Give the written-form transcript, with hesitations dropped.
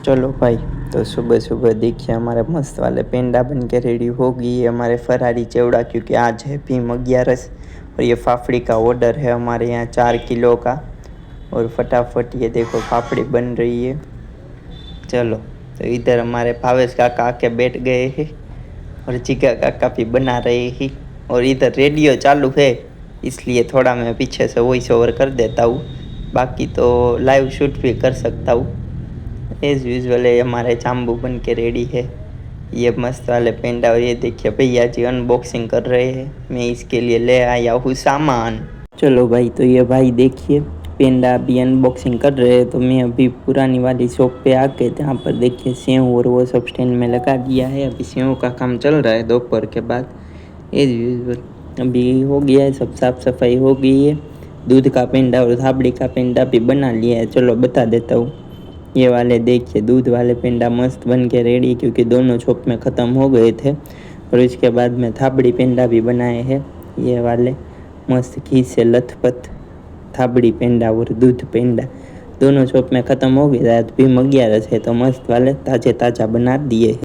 चलो भाई, तो सुबह सुबह देखिए हमारे मस्त वाले पेंडा बन के रेडी हो गई है हमारे फरारी चिवड़ा, क्योंकि आज है भीम 11 और ये फाफड़ी का ऑर्डर है हमारे यहाँ 4 किलो का। और फटाफट ये देखो फाफड़ी बन रही है। चलो, तो इधर हमारे भावेश काका आके बैठ गए हैं और चिका काका भी बना रहे हैं। और इधर रेडियो चालू है, इसलिए थोड़ा मैं पीछे से वॉइस ओवर कर देता हूँ, बाकी तो लाइव शूट भी कर सकता हूँ। एज यूजल है हमारे चाम्बू बन के रेडी है ये मस्त वाले पेंडा। और ये देखिए भैया जी अनबॉक्सिंग कर रहे हैं, मैं इसके लिए ले आया हूँ सामान। चलो भाई, तो ये भाई देखिए पेंडा अभी अनबॉक्सिंग कर रहे हैं, तो मैं अभी पुरानी वाली शॉप पे आके जहाँ पर देखिए सेव और वो सब स्टैंड में लगा दिया है। अभी सेव का काम चल रहा है दोपहर के बाद। एज यूजल अभी हो गया है, सब साफ़ सफाई हो गई है। दूध का पेंडा और थाबड़ी का पेंडा भी बना लिया है। चलो बता देता हूँ। ये वाले देखिए दूध वाले पेंडा मस्त बन के रेडी, क्योंकि दोनों शॉप में ख़त्म हो गए थे। और उसके बाद में थाबड़ी पेंडा भी बनाए हैं ये वाले, मस्त घी से लथपथ थाबड़ी पेंडा और दूध पेंडा दोनों शॉप में ख़त्म हो गया। भीम 11 है तो मस्त वाले ताज़े ताज़ा बना दिए।